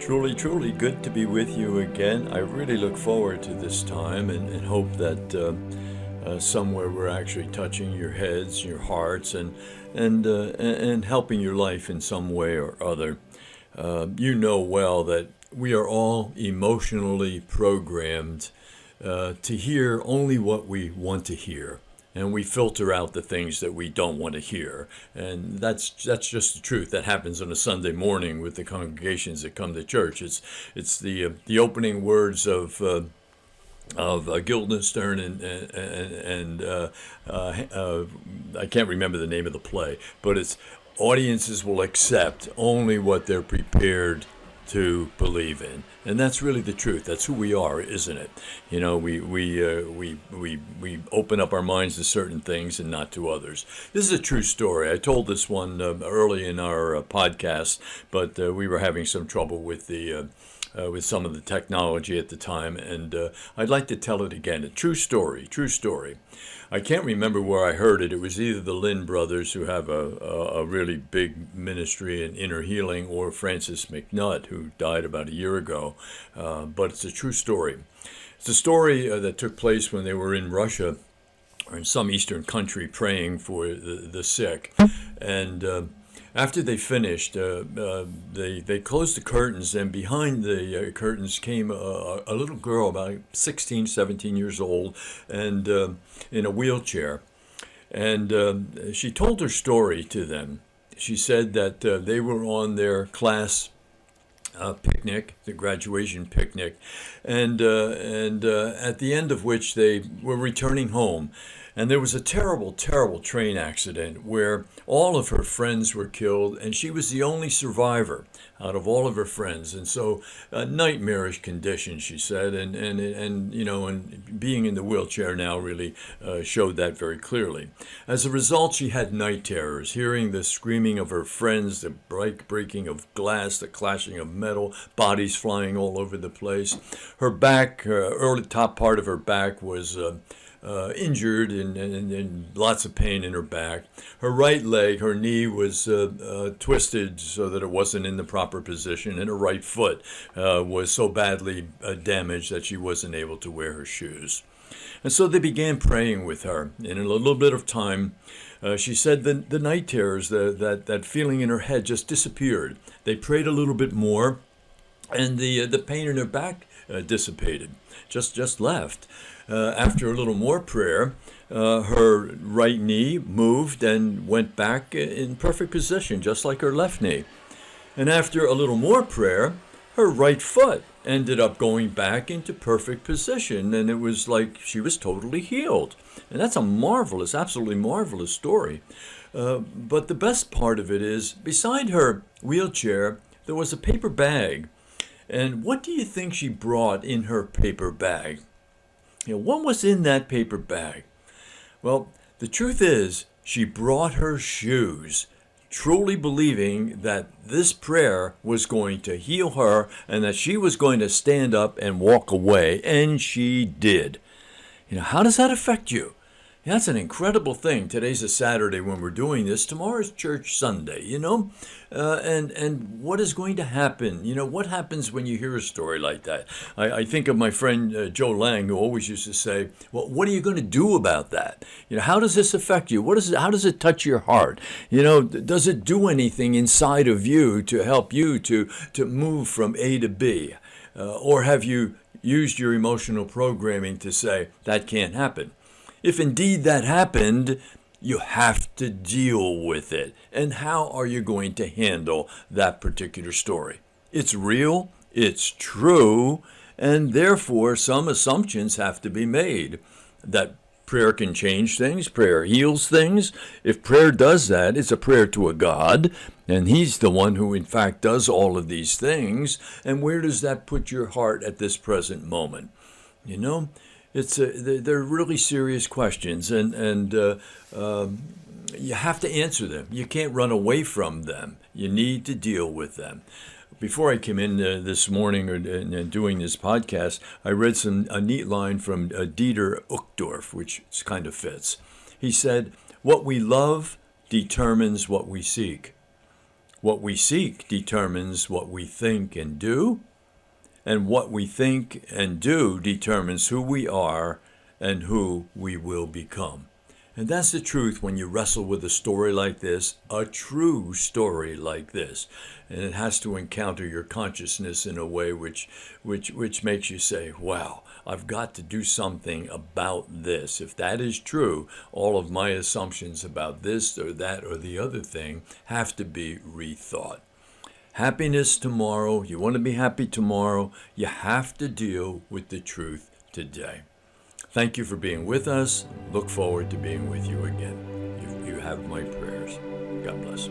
Truly, truly good to be with you again. I really look forward to this time and hope that somewhere we're actually touching your heads, your hearts, and helping your life in some way or other. You know well that we are all emotionally programmed to hear only what we want to hear. And we filter out the things that we don't want to hear, and that's just the truth. That happens on a Sunday morning with the congregations that come to church. It's the opening words of Guildenstern and I can't remember the name of the play, but it's audiences will accept only what they're prepared to believe in, and that's really the truth. That's who we are, isn't it? You know, we open up our minds to certain things and not to others. This is a true story. I told this one early in our podcast, but we were having some trouble with with some of the technology at the time, and I'd like to tell it again. A true story, true story. I can't remember where I heard it. It was either the Lynn brothers, who have a really big ministry in inner healing, or Francis McNutt, who died about a year ago. But it's a true story. It's a story that took place when they were in Russia or in some Eastern country praying for the sick. And after they finished, they closed the curtains, and behind the curtains came a little girl about 16, 17 years old, and in a wheelchair. And she told her story to them. She said that they were on their class picnic, the graduation picnic, and at the end of which they were returning home. And there was a terrible, terrible train accident where all of her friends were killed, and she was the only survivor out of all of her friends. And so, a nightmarish condition, she said, and you know, and being in the wheelchair now really showed that very clearly. As a result, she had night terrors, hearing the screaming of her friends, the breaking of glass, the clashing of metal, bodies flying all over the place. Her back, early top part of her back was injured and lots of pain in her back. Her right leg, her knee was twisted so that it wasn't in the proper position, and her right foot was so badly damaged that she wasn't able to wear her shoes. And so they began praying with her. And in a little bit of time, she said the night terrors, that feeling in her head just disappeared. They prayed a little bit more, and the pain in her back dissipated, just left. After a little more prayer, her right knee moved and went back in perfect position, just like her left knee. And after a little more prayer, her right foot ended up going back into perfect position, and it was like she was totally healed. And that's a marvelous, absolutely marvelous story. But the best part of it is, beside her wheelchair, there was a paper bag. And what do you think she brought in her paper bag? You know, what was in that paper bag? Well, the truth is, she brought her shoes, truly believing that this prayer was going to heal her and that she was going to stand up and walk away, and she did. You know, how does that affect you? That's an incredible thing. Today's a Saturday when we're doing this. Tomorrow's Church Sunday, you know? And what is going to happen? You know, what happens when you hear a story like that? I think of my friend Joe Lang, who always used to say, well, what are you going to do about that? You know, how does this affect you? How does it touch your heart? You know, does it do anything inside of you to help you to move from A to B? Or have you used your emotional programming to say, that can't happen? If indeed that happened, you have to deal with it. And how are you going to handle that particular story? It's real, it's true, and therefore some assumptions have to be made. That prayer can change things, prayer heals things. If prayer does that, it's a prayer to a God, and He's the one who in fact does all of these things. And where does that put your heart at this present moment? You know? They're really serious questions, and you have to answer them. You can't run away from them. You need to deal with them. Before I came in this morning and doing this podcast, I read a neat line from Dieter Uchtdorf, which kind of fits. He said, "What we love determines what we seek. What we seek determines what we think and do, and what we think and do determines who we are and who we will become. And that's the truth when you wrestle with a story like this, a true story like this. And it has to encounter your consciousness in a way which makes you say, wow, I've got to do something about this. If that is true, all of my assumptions about this or that or the other thing have to be rethought. Happiness tomorrow, you want to be happy tomorrow, you have to deal with the truth today. Thank you for being with us. Look forward to being with you again. You have my prayers. God bless.